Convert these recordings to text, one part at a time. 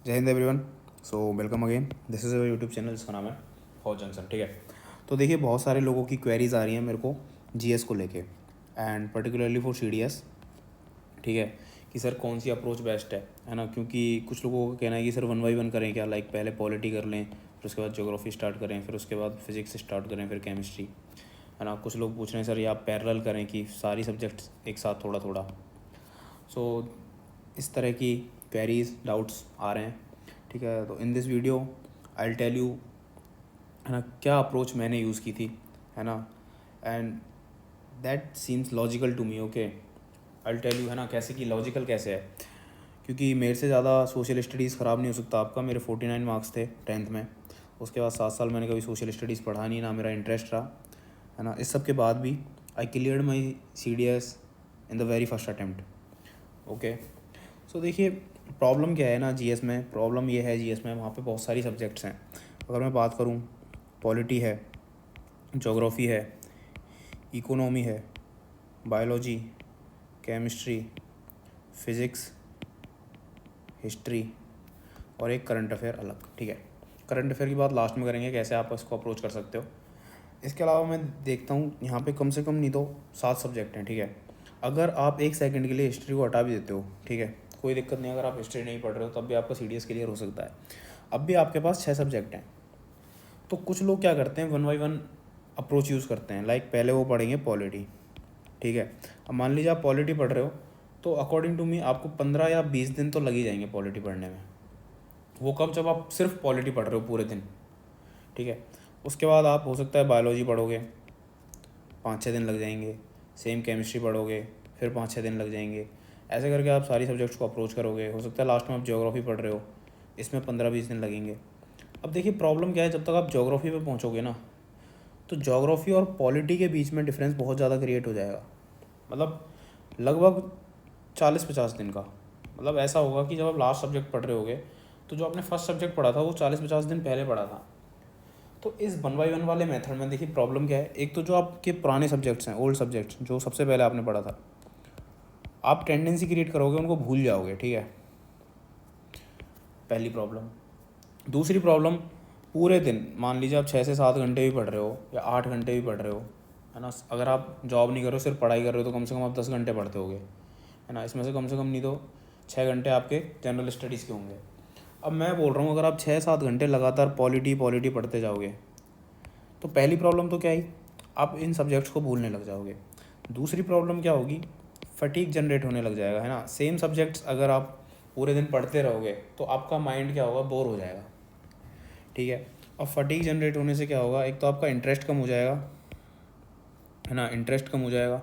जय Hind everyone. So welcome again. This is our YouTube channel जिसका नाम है फौज जंक्शन। ठीक है, तो देखिए बहुत सारे लोगों की क्वेरीज आ रही हैं मेरे को जीएस को लेके एंड पर्टिकुलरली फॉर सीडीएस। ठीक है, कि सर कौन सी अप्रोच बेस्ट है ना, क्योंकि कुछ लोगों का कहना है कि सर 1 बाई 1 करें क्या, लाइक पहले पॉलिटी कर लें, फिर उसके बाद ज्योग्राफी स्टार्ट करें, फिर उसके बाद फिजिक्स स्टार्ट करें, फिर केमिस्ट्री, है ना। कुछ लोग पूछ रहे हैं सर या आप पैरेलल करें कि सारी सब्जेक्ट्स एक साथ थोड़ा थोड़ा। सो इस तरह की क्वेरीज डाउट्स आ रहे हैं। ठीक है, तो in this video I will tell you, है ना, क्या अप्रोच मैंने यूज़ की थी, है ना, and that seems logical to me. Okay, I will tell you, है ना, कैसे कि लॉजिकल कैसे है, क्योंकि मेरे से ज़्यादा सोशल स्टडीज़ ख़राब नहीं हो सकता आपका। मेरे 49 मार्क्स थे 10th में। उसके बाद 7 साल मैंने कभी सोशल स्टडीज़ पढ़ा नहीं, ना मेरा इंटरेस्ट रहा, है ना। इस सब के बाद भी I cleared my CDS in the very first attempt. Okay, so देखिए प्रॉब्लम क्या है ना जीएस में, प्रॉब्लम ये है जीएस में वहाँ पे बहुत सारी सब्जेक्ट्स हैं। अगर मैं बात करूँ, पॉलिटी है, ज्योग्राफी है, इकोनॉमी है, बायोलॉजी, केमिस्ट्री, फिज़िक्स, हिस्ट्री और एक करंट अफेयर अलग। ठीक है, करंट अफेयर की बात लास्ट में करेंगे, कैसे आप इसको अप्रोच कर सकते हो। इसके अलावा मैं देखता हूँ यहाँ पे कम से कम नहीं तो 7 सब्जेक्ट हैं। ठीक है, अगर आप एक सेकंड के लिए हिस्ट्री को हटा भी देते हो, ठीक है, कोई दिक्कत नहीं, अगर आप हिस्ट्री नहीं पढ़ रहे हो तब भी आपका CDS क्लियर हो सकता है। अब भी आपके पास 6 सब्जेक्ट हैं। तो कुछ लोग क्या करते हैं, 1 बाई 1 अप्रोच यूज़ करते हैं, लाइक पहले वो पढ़ेंगे पॉलिटी। ठीक है, अब मान लीजिए आप पॉलिटी पढ़ रहे हो, तो अकॉर्डिंग टू मी आपको 15 या 20 दिन तो लग ही जाएंगे पॉलिटी पढ़ने में। वो कब, जब आप सिर्फ पॉलिटी पढ़ रहे हो पूरे दिन। ठीक है, उसके बाद आप हो सकता है बायोलॉजी पढ़ोगे, 5-6 दिन लग जाएंगे। सेम केमिस्ट्री पढ़ोगे, फिर 5-6 दिन लग जाएंगे। ऐसे करके आप सारी सब्जेक्ट्स को अप्रोच करोगे। हो सकता है लास्ट में आप ज्योग्राफी पढ़ रहे हो, इसमें 15-20 दिन लगेंगे। अब देखिए प्रॉब्लम क्या है, जब तक आप ज्योग्राफी पे पहुंचोगे ना, तो ज्योग्राफी और पॉलिटी के बीच में डिफरेंस बहुत ज़्यादा क्रिएट हो जाएगा। मतलब लगभग 40-50 दिन का। मतलब ऐसा होगा कि जब आप लास्ट सब्जेक्ट पढ़ रहे होगे, तो जो आपने फर्स्ट सब्जेक्ट पढ़ा था वो 40-50 दिन पहले पढ़ा था। तो इस 1 बाई 1 वाले मेथड में देखिए प्रॉब्लम क्या है, एक तो जो आपके पुराने सब्जेक्ट्स हैं, ओल्ड सब्जेक्ट्स जो सबसे पहले आपने पढ़ा था, आप टेंडेंसी क्रिएट करोगे, उनको भूल जाओगे। ठीक है, पहली प्रॉब्लम। दूसरी प्रॉब्लम, पूरे दिन मान लीजिए आप 6 से 7 घंटे भी पढ़ रहे हो या 8 घंटे भी पढ़ रहे हो, है ना। अगर आप जॉब नहीं कर रहे हो, सिर्फ पढ़ाई कर रहे हो, तो कम से कम आप 10 घंटे पढ़ते होगे, है ना। इसमें से कम नहीं तो 6 घंटे आपके जनरल स्टडीज़ के होंगे। अब मैं बोल रहा हूँ, अगर आप 6-7 घंटे लगातार पॉलिटी पॉलिटी पढ़ते जाओगे, तो पहली प्रॉब्लम तो क्या ही, आप इन सब्जेक्ट्स को भूलने लग जाओगे। दूसरी प्रॉब्लम क्या होगी, फटीक जनरेट होने लग जाएगा, है ना। सेम सब्जेक्ट्स अगर आप पूरे दिन पढ़ते रहोगे तो आपका माइंड क्या होगा, बोर हो जाएगा। ठीक है, और फटीक जनरेट होने से क्या होगा, एक तो आपका इंटरेस्ट कम हो जाएगा, है ना, इंटरेस्ट कम हो जाएगा।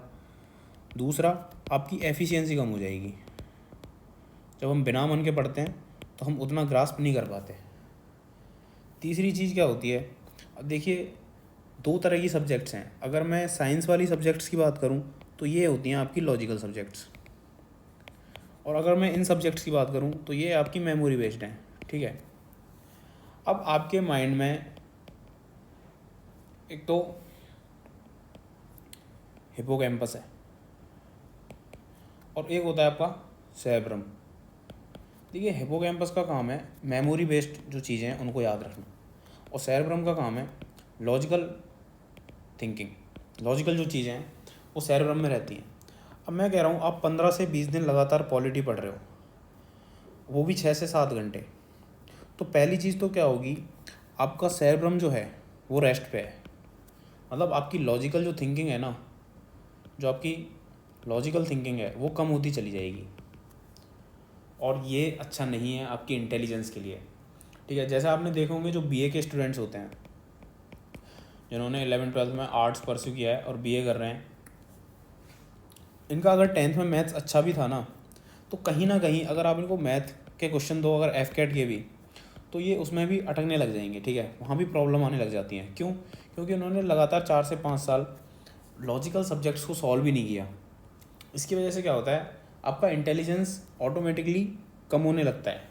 दूसरा, आपकी एफिशिएंसी कम हो जाएगी। जब हम बिना मन के पढ़ते हैं तो हम उतना ग्रास्प नहीं कर पाते। तीसरी चीज़ क्या होती है, अब देखिए 2 तरह की सब्जेक्ट्स हैं। अगर मैं साइंस वाली सब्जेक्ट्स की बात करूं, तो ये होती हैं आपकी लॉजिकल सब्जेक्ट्स, और अगर मैं इन सब्जेक्ट्स की बात करूं तो ये आपकी मेमोरी बेस्ड हैं। ठीक है, अब आपके माइंड में एक तो हिपोकैम्पस है और एक होता है आपका सेरेब्रम। देखिए हिपोकैम्पस का काम है मेमोरी बेस्ड जो चीज़ें हैं उनको याद रखना, और सेरेब्रम का काम है लॉजिकल थिंकिंग। लॉजिकल जो चीज़ें हैं वो सेरेब्रम में रहती हैं। अब मैं कह रहा हूँ, आप 15 से 20 दिन लगातार पॉलिटी पढ़ रहे हो, वो भी 6 से 7 घंटे, तो पहली चीज़ तो क्या होगी, आपका सेरेब्रम जो है वो रेस्ट पे है। मतलब आपकी लॉजिकल जो थिंकिंग है ना, जो आपकी लॉजिकल थिंकिंग है वो कम होती चली जाएगी, और ये अच्छा नहीं है आपकी इंटेलिजेंस के लिए। ठीक है, जैसे आपने देखे होंगे जो BA के स्टूडेंट्स होते हैं, जिन्होंने 11th-12th में आर्ट्स परस्यू किया है और BA कर रहे हैं, इनका अगर 10th में मैथ्स अच्छा भी था ना, तो कहीं ना कहीं अगर आप इनको मैथ के क्वेश्चन दो, अगर FCAT के भी, तो ये उसमें भी अटकने लग जाएंगे। ठीक है, वहाँ भी प्रॉब्लम आने लग जाती हैं। क्यों? क्योंकि उन्होंने लगातार 4 से 5 साल लॉजिकल सब्जेक्ट्स को सॉल्व ही नहीं किया। इसकी वजह से क्या होता है, आपका इंटेलिजेंस ऑटोमेटिकली कम होने लगता है,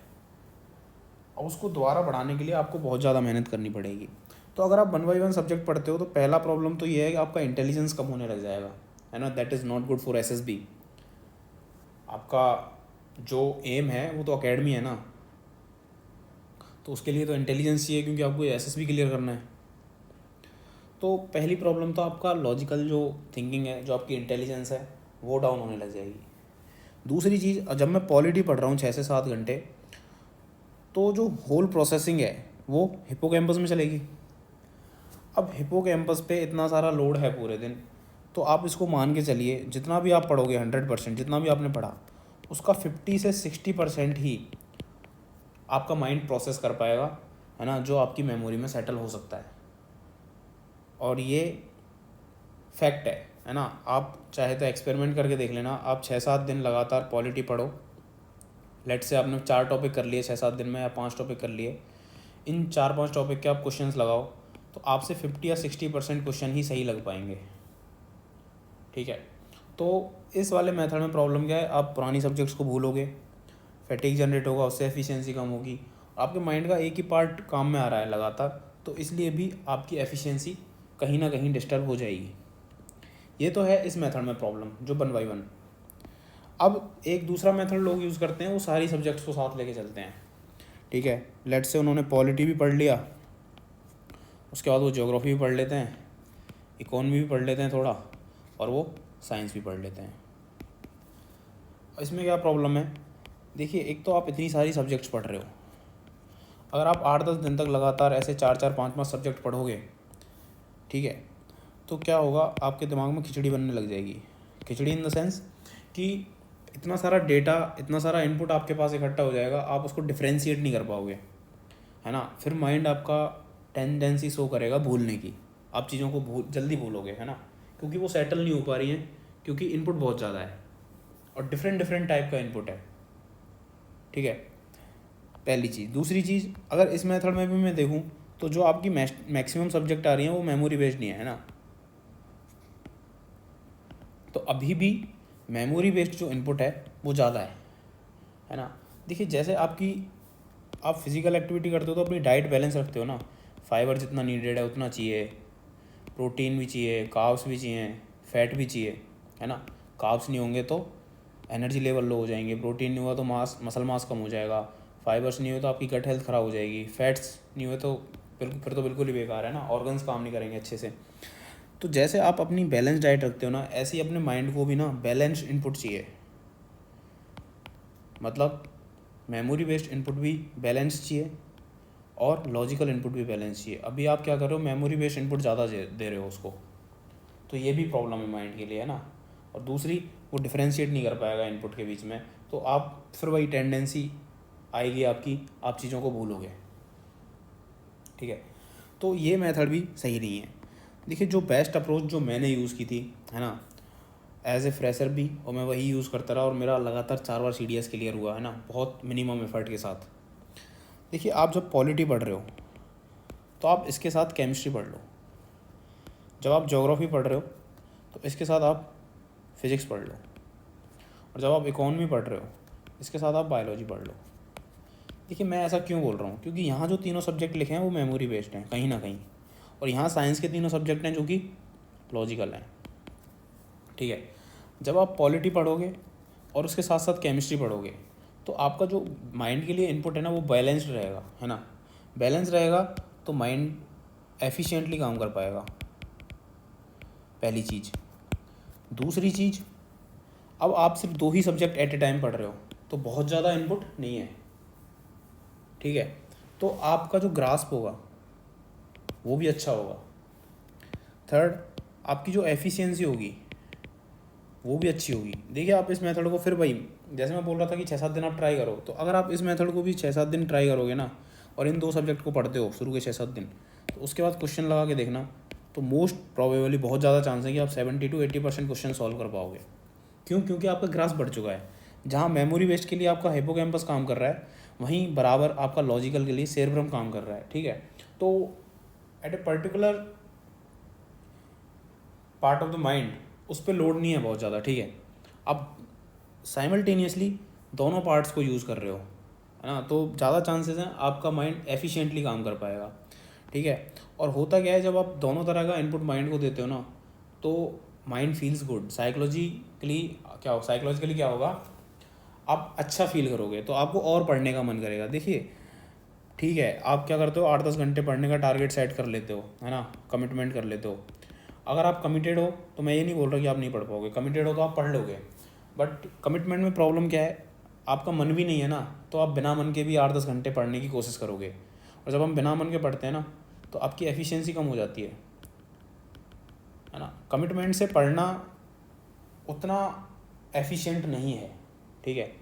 और उसको दोबारा बढ़ाने के लिए आपको बहुत ज़्यादा मेहनत करनी पड़ेगी। तो अगर आप 1 बाई 1 सब्जेक्ट पढ़ते हो, तो पहला प्रॉब्लम तो ये है कि आपका इंटेलिजेंस कम होने लग जाएगा, है ना। That is not good for SSB। आपका जो एम है वो तो एकेडमी है ना, तो उसके लिए तो इंटेलिजेंस चाहिए, क्योंकि आपको एसएस भी क्लियर करना है। तो पहली प्रॉब्लम तो आपका लॉजिकल जो थिंकिंग है, जो आपकी इंटेलिजेंस है, वो डाउन होने लग जाएगी। दूसरी चीज़, जब मैं पॉलिटी पढ़ रहा हूँ 6 से 7 घंटे, तो जो होल प्रोसेसिंग है वो हिप्पोकैम्पस में चलेगी। अब हिप्पोकैम्पस पे इतना सारा लोड है पूरे दिन, तो आप इसको मान के चलिए जितना भी आप पढ़ोगे 100%, जितना भी आपने पढ़ा उसका 50 से 60% ही आपका माइंड प्रोसेस कर पाएगा, है ना, जो आपकी मेमोरी में सेटल हो सकता है। और ये फैक्ट है ना। आप चाहे तो एक्सपेरिमेंट करके देख लेना। आप 6-7 दिन लगातार पॉलिटी पढ़ो। लेट से आपने 4 टॉपिक कर लिए 6-7 दिन में, या 5 टॉपिक कर लिए। इन 4-5 टॉपिक के आप क्वेश्चंस लगाओ, तो आपसे 50 या 60% क्वेश्चन ही सही लग पाएंगे। ठीक है। तो इस वाले मेथड में प्रॉब्लम क्या है, आप पुरानी सब्जेक्ट्स को भूलोगे, फैटिग जनरेट होगा, उससे एफिशिएंसी कम होगी। आपके माइंड का एक ही पार्ट काम में आ रहा है लगातार, तो इसलिए भी आपकी एफिशिएंसी कहीं ना कहीं डिस्टर्ब हो जाएगी। ये तो है इस मेथड में प्रॉब्लम, जो 1 बाय 1। अब एक दूसरा मेथड लोग यूज़ करते हैं, वो सारी सब्जेक्ट्स को साथ लेके चलते हैं। ठीक है। लेट से उन्होंने पॉलिटी भी पढ़ लिया, उसके बाद वो ज्योग्राफी भी पढ़ लेते हैं, इकोनॉमी भी पढ़ लेते हैं थोड़ा, और वो साइंस भी पढ़ लेते हैं। इसमें क्या प्रॉब्लम है, देखिए, एक तो आप इतनी सारी सब्जेक्ट्स पढ़ रहे हो, अगर आप 8-10 दिन तक लगातार ऐसे 4-4, 5-5 सब्जेक्ट पढ़ोगे, ठीक है, तो क्या होगा, आपके दिमाग में खिचड़ी बनने लग जाएगी। खिचड़ी इन द सेंस कि इतना सारा डेटा, इतना सारा इनपुट आपके पास इकट्ठा हो जाएगा, आप उसको डिफ्रेंशिएट नहीं कर पाओगे, है ना। फिर माइंड आपका टेंडेंसी शो करेगा भूलने की, आप चीज़ों को जल्दी भूलोगे, है ना, क्योंकि वो सेटल नहीं हो पा रही हैं, क्योंकि इनपुट बहुत ज़्यादा है और डिफरेंट डिफरेंट टाइप का इनपुट है। ठीक है, पहली चीज़। दूसरी चीज़, अगर इस मेथड में भी मैं देखूँ, तो जो आपकी मैक्सिमम सब्जेक्ट आ रही हैं वो मेमोरी बेस्ड नहीं है ना। तो अभी भी मेमोरी बेस्ड जो इनपुट है वो ज़्यादा है ना। देखिए, जैसे आप फिज़िकल एक्टिविटी करते हो तो अपनी डाइट बैलेंस रखते हो ना, फाइबर जितना नीडेड है उतना चाहिए, प्रोटीन भी चाहिए, कार्ब्स भी चाहिए, फैट भी चाहिए, है ना। कार्ब्स नहीं होंगे तो एनर्जी लेवल लो हो जाएंगे, प्रोटीन नहीं हुआ तो मसल मास कम हो जाएगा, फाइबर्स नहीं हुए तो आपकी गट हेल्थ ख़राब हो जाएगी, फैट्स नहीं हुए तो फिर तो बिल्कुल ही बेकार है ना, ऑर्गन्स काम नहीं करेंगे अच्छे से। तो जैसे आप अपनी बैलेंस डाइट रखते हो ना, ऐसे ही अपने माइंड को भी ना बैलेंस इनपुट चाहिए। मतलब मेमोरी बेस्ड इनपुट भी बैलेंस चाहिए और लॉजिकल इनपुट भी बैलेंस चाहिए। अभी आप क्या कर रहे हो, मेमोरी बेस्ड इनपुट ज़्यादा दे रहे हो उसको, तो ये भी प्रॉब्लम है माइंड के लिए, है ना। और दूसरी, वो डिफ्रेंशिएट नहीं कर पाएगा इनपुट के बीच में, तो आप फिर वही टेंडेंसी आएगी आपकी, आप चीज़ों को भूलोगे। ठीक है, तो ये मेथड भी सही नहीं है। देखिए, जो बेस्ट अप्रोच जो मैंने यूज़ की थी, है ना, एज ए फ्रेशर भी, और मैं वही यूज़ करता रहा और मेरा लगातार 4 बार CDS क्लियर हुआ, है ना, बहुत मिनिमम एफर्ट के साथ। देखिए, आप जब पॉलिटी पढ़ रहे हो तो आप इसके साथ केमिस्ट्री पढ़ लो, जब आप ज्योग्राफी पढ़ रहे हो तो इसके साथ आप फिज़िक्स पढ़ लो, और जब आप इकोनॉमी पढ़ रहे हो इसके साथ आप बायोलॉजी पढ़ लो। देखिए, मैं ऐसा क्यों बोल रहा हूँ, क्योंकि यहाँ जो तीनों सब्जेक्ट लिखे हैं वो मेमोरी बेस्ड हैं कहीं ना कहीं, और यहाँ साइंस के तीनों सब्जेक्ट हैं जो कि लॉजिकल हैं। ठीक है, जब आप पॉलिटी पढ़ोगे और उसके साथ साथ केमिस्ट्री पढ़ोगे, तो आपका जो माइंड के लिए इनपुट है ना वो बैलेंस्ड रहेगा, है ना। बैलेंस रहेगा तो माइंड एफिशिएंटली काम कर पाएगा, पहली चीज़। दूसरी चीज़, अब आप सिर्फ 2 ही सब्जेक्ट एट ए टाइम पढ़ रहे हो, तो बहुत ज़्यादा इनपुट नहीं है। ठीक है, तो आपका जो ग्रास्प होगा वो भी अच्छा होगा। थर्ड, आपकी जो एफिशिएंसी होगी वो भी अच्छी होगी। देखिए, आप इस मेथड को फिर वही, जैसे मैं बोल रहा था कि 6-7 दिन आप ट्राई करो, तो अगर आप इस मेथड को भी 6-7 दिन ट्राई करोगे ना, और इन 2 सब्जेक्ट को पढ़ते हो शुरू के 6-7 दिन, तो उसके बाद क्वेश्चन लगा के देखना, तो मोस्ट प्रोबेबली बहुत ज़्यादा चांस है कि आप 70 to 80% क्वेश्चन सॉल्व कर पाओगे। क्यों? क्योंकि आपका ग्रास बढ़ चुका है। जहाँ मेमोरी बेस्ड के लिए आपका हिपोकैम्पस काम कर रहा है, वहीं बराबर आपका लॉजिकल के लिए सेरेब्रम काम कर रहा है। ठीक है, तो at a particular part of the mind उस पर लोड नहीं है बहुत ज़्यादा। ठीक है, अब साइमल्टेनियसली दोनों पार्ट्स को यूज़ कर रहे हो, है ना, तो ज़्यादा चांसेस हैं आपका माइंड एफिशिएंटली काम कर पाएगा। ठीक है, और होता क्या है, जब आप दोनों तरह का इनपुट माइंड को देते हो ना, तो माइंड फील्स गुड। साइकोलॉजिकली क्या होगा, आप अच्छा फील करोगे, तो आपको और पढ़ने का मन करेगा। देखिए, ठीक है, आप क्या करते हो, 8-10 घंटे पढ़ने का टारगेट सेट कर लेते हो, है ना, कमिटमेंट कर लेते हो। अगर आप कमिटेड हो तो मैं ये नहीं बोल रहा कि आप नहीं पढ़ पाओगे, कमिटेड हो तो आप पढ़ लोगे। बट कमिटमेंट में प्रॉब्लम क्या है, आपका मन भी नहीं है ना, तो आप बिना मन के भी 8-10 घंटे पढ़ने की कोशिश करोगे। और जब हम बिना मन के पढ़ते हैं ना, तो आपकी एफिशिएंसी कम हो जाती है ना। कमिटमेंट से पढ़ना उतना एफिशिएंट नहीं है, ठीक है।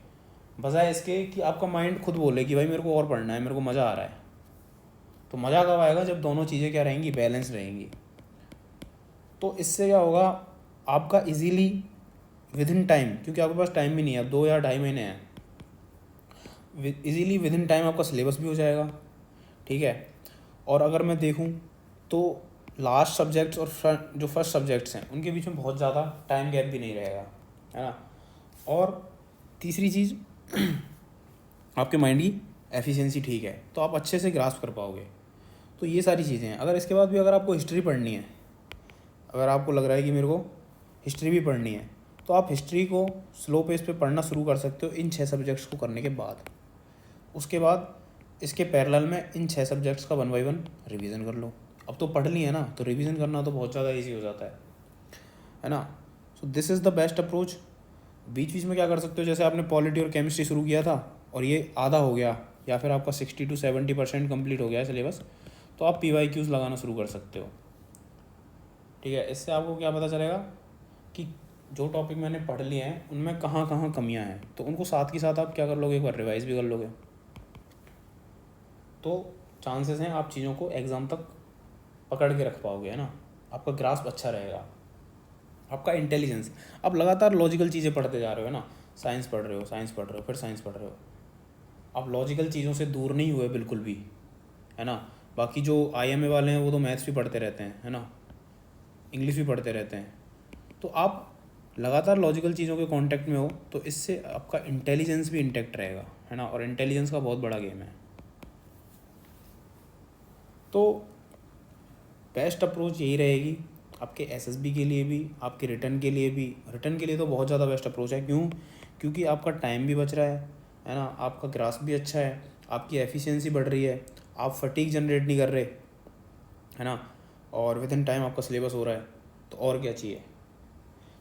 बजाय इसके कि आपका माइंड खुद बोले कि भाई मेरे को और पढ़ना है, मेरे को मज़ा आ रहा है। तो मज़ा कब आएगा, जब दोनों चीज़ें क्या रहेंगी, बैलेंस रहेंगी। तो इससे क्या होगा, आपका इजीली विद इन टाइम, क्योंकि आपके पास टाइम भी नहीं है, अब 2 या 2.5 महीने हैं, इजीली विद इन टाइम आपका सिलेबस भी हो जाएगा, ठीक है। और अगर मैं देखूं तो लास्ट सब्जेक्ट्स और जो फर्स्ट सब्जेक्ट्स हैं उनके बीच में बहुत ज़्यादा टाइम गैप भी नहीं रहेगा, है ना। और तीसरी चीज़, आपके माइंड की एफिशिएंसी ठीक है, तो आप अच्छे से ग्रास्प कर पाओगे। तो ये सारी चीज़ें हैं। अगर इसके बाद भी अगर आपको हिस्ट्री पढ़नी है, अगर आपको लग रहा है कि मेरे को हिस्ट्री भी पढ़नी है, तो आप हिस्ट्री को स्लो पेस पे पढ़ना शुरू कर सकते हो इन 6 सब्जेक्ट्स को करने के बाद। उसके बाद इसके पैरेलल में इन 6 सब्जेक्ट्स का 1 बाय 1 रिवीजन कर लो। अब तो पढ़ लिए है ना, तो रिवीजन करना तो बहुत ज़्यादा ईजी हो जाता है ना। So this is the best approach. बीच बीच में क्या कर सकते हो, जैसे आपने पॉलिटी और केमिस्ट्री शुरू किया था और ये आधा हो गया, या फिर आपका 60 to 70% कम्प्लीट हो गया है सिलेबस, तो आप PYQs लगाना शुरू कर सकते हो, ठीक है। इससे आपको क्या पता चलेगा कि जो टॉपिक मैंने पढ़ लिए हैं उनमें कहाँ कहाँ कमियाँ हैं, तो उनको साथ के साथ आप क्या कर लोगे, एक बार रिवाइज भी कर लोगे। तो चांसेस हैं आप चीज़ों को एग्ज़ाम तक पकड़ के रख पाओगे, है ना। आपका ग्रास्प अच्छा रहेगा, आपका इंटेलिजेंस। आप लगातार लॉजिकल चीज़ें पढ़ते जा रहे हो, है ना। साइंस पढ़ रहे हो, साइंस पढ़ रहे हो, फिर साइंस पढ़ रहे हो, आप लॉजिकल चीज़ों से दूर नहीं हुए बिल्कुल भी, है ना। बाकी जो IMA वाले हैं वो तो मैथ्स भी पढ़ते रहते हैं, है ना, इंग्लिश भी पढ़ते रहते हैं। तो आप लगातार लॉजिकल चीज़ों के कांटेक्ट में हो, तो इससे आपका इंटेलिजेंस भी इंटैक्ट रहेगा, है ना। और इंटेलिजेंस का बहुत बड़ा गेम है। तो बेस्ट अप्रोच यही रहेगी आपके SSB के लिए भी, आपके रिटर्न के लिए भी। रिटर्न के लिए तो बहुत ज़्यादा बेस्ट अप्रोच है, क्योंकि आपका टाइम भी बच रहा है ना, आपका ग्रास्प भी अच्छा है, आपकी एफिशिएंसी बढ़ रही है, आप फटीग जनरेट नहीं कर रहे, है ना, और विद इन टाइम आपका सिलेबस हो रहा है, तो और क्या चाहिए।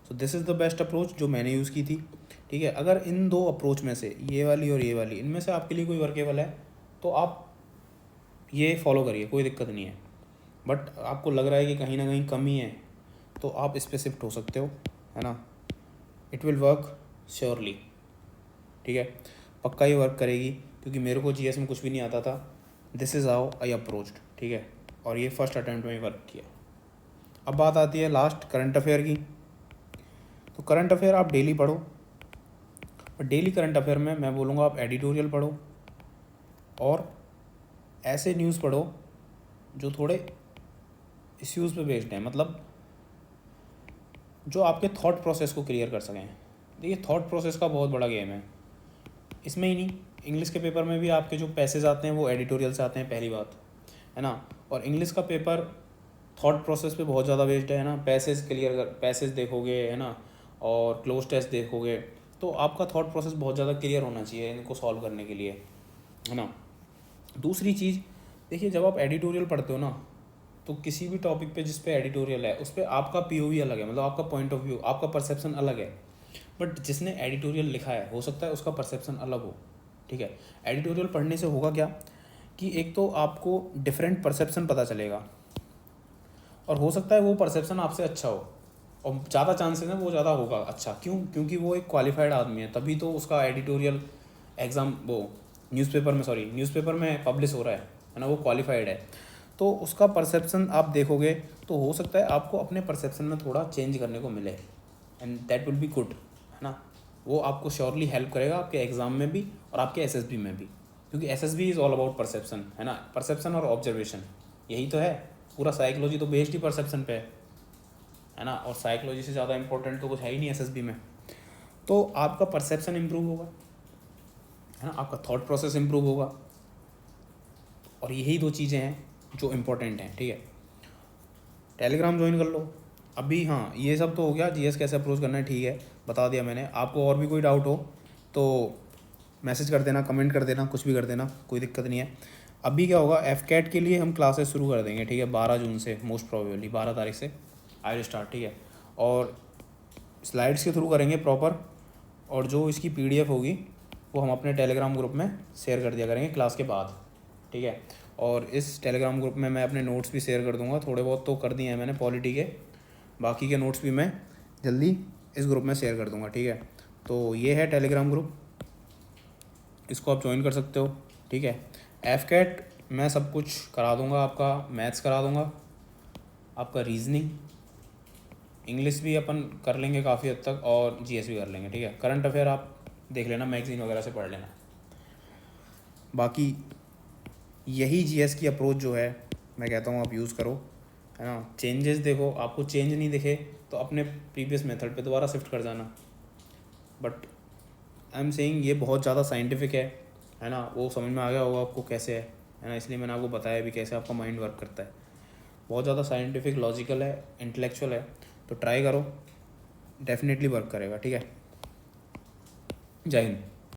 सो this is the best approach जो मैंने यूज़ की थी, ठीक है। अगर इन 2 अप्रोच में से, ये वाली और ये वाली, इनमें से आपके लिए कोई वर्केबल है तो आप ये फॉलो करिए, कोई दिक्कत नहीं है। बट आपको लग रहा है कि कहीं ना कहीं कमी है, तो आप इस पर शिफ्ट हो सकते हो, है ना। इट विल वर्क श्योरली, ठीक है, पक्का ये वर्क करेगी, क्योंकि मेरे को GS में कुछ भी नहीं आता था। This is how I approached, ठीक है, और ये फर्स्ट अटैम्प्ट में ही वर्क किया। अब बात आती है लास्ट करंट अफेयर की। तो करंट अफेयर आप डेली पढ़ो, और डेली करंट अफेयर में मैं बोलूँगा आप एडिटोरियल पढ़ो, और ऐसे न्यूज़ पढ़ो जो थोड़े इश्यूज़ पे बेस्ड हैं, मतलब जो आपके थॉट प्रोसेस को क्लियर कर सकें। देखिए, थॉट प्रोसेस का बहुत बड़ा गेम है, इसमें ही नहीं, इंग्लिश के पेपर में भी आपके जो पैसेज आते हैं वो एडिटोरियल से आते हैं, पहली बात, है ना। और इंग्लिश का पेपर थॉट प्रोसेस पे बहुत ज़्यादा बेस्ड है ना। पैसेज देखोगे, है ना, और क्लोज टेस्ट देखोगे, तो आपका थॉट प्रोसेस बहुत ज़्यादा क्लियर होना चाहिए इनको सॉल्व करने के लिए, है ना। दूसरी चीज़, देखिए, जब आप एडिटोरियल पढ़ते हो ना, तो किसी भी टॉपिक पे जिस पे एडिटोरियल है उस पर आपका POV अलग है, मतलब आपका पॉइंट ऑफ व्यू, आपका परसेप्शन अलग है। बट जिसने एडिटोरियल लिखा है हो सकता है उसका परसेप्शन अलग हो, ठीक है। एडिटोरियल पढ़ने से होगा क्या कि एक तो आपको डिफरेंट परसेप्शन पता चलेगा, और हो सकता है वो परसेप्शन आपसे अच्छा हो, और ज़्यादा चांसेस हैं वो ज़्यादा होगा अच्छा। क्योंकि वो एक क्वालिफाइड आदमी है, तभी तो उसका एडिटोरियल एग्ज़ाम वो न्यूज़पेपर में पब्लिश हो रहा है ना, वो क्वालिफाइड है। तो उसका परसेप्शन आप देखोगे, तो हो सकता है आपको अपने परसेप्शन में थोड़ा चेंज करने को मिले, and that will be good, है ना। वो आपको श्योरली हेल्प करेगा आपके एग्ज़ाम में भी और आपके SSB में भी, क्योंकि SSB is all about perception, है ना। परसेप्शन और ऑब्जर्वेशन, यही तो है। पूरा साइकोलॉजी तो बेस्ड ही परसेप्शन पे है ना, और साइकोलॉजी से ज़्यादा इंपॉर्टेंट तो कुछ है ही नहीं SSB में। तो आपका परसेप्शन इम्प्रूव होगा, है ना, आपका थॉट प्रोसेस इम्प्रूव होगा, और यही 2 चीज़ें हैं जो इम्पोर्टेंट हैं, ठीक है। टेलीग्राम ज्वाइन कर लो अभी। हाँ, ये सब तो हो गया, GS कैसे अप्रोच करना है, ठीक है, बता दिया मैंने। आपको और भी कोई डाउट हो तो मैसेज कर देना, कमेंट कर देना, कुछ भी कर देना, कोई दिक्कत नहीं है। अभी क्या होगा, एफ कैट के लिए हम क्लासेस शुरू कर देंगे, ठीक है, 12 जून से, मोस्ट प्रोबेबली 12 तारीख से आई विल स्टार्ट, ठीक है। और स्लाइड्स के थ्रू करेंगे प्रॉपर, और जो इसकी PDF होगी वो हम अपने टेलीग्राम ग्रुप में शेयर कर दिया करेंगे क्लास के बाद, ठीक है। और इस टेलीग्राम ग्रुप में मैं अपने नोट्स भी शेयर कर दूंगा, थोड़े बहुत तो कर दिए हैं मैंने पॉलिटी के, बाकी के नोट्स भी मैं जल्दी इस ग्रुप में शेयर कर दूंगा, ठीक है। तो ये है टेलीग्राम ग्रुप, इसको आप ज्वाइन कर सकते हो, ठीक है। एफ कैट मैं सब कुछ करा दूंगा, आपका मैथ्स करा दूंगा, आपका रीजनिंग, इंग्लिश भी अपन कर लेंगे काफ़ी हद तक, और GS भी कर लेंगे, ठीक है। करंट अफेयर आप देख लेना, मैगजीन वगैरह से पढ़ लेना। बाकी यही GS की अप्रोच जो है मैं कहता हूँ आप यूज़ करो, है ना। चेंजेस देखो, आपको चेंज नहीं दिखे तो अपने प्रीवियस मेथड पे दोबारा शिफ्ट कर जाना, बट आई एम सेइंग ये बहुत ज़्यादा साइंटिफिक है ना। वो समझ में आ गया होगा आपको कैसे है ना, इसलिए मैंने आपको बताया भी कैसे आपका माइंड वर्क करता है। बहुत ज़्यादा साइंटिफिक, लॉजिकल है, इंटेलेक्चुअल है, तो ट्राई करो, डेफिनेटली वर्क करेगा, ठीक है। जय हिंद।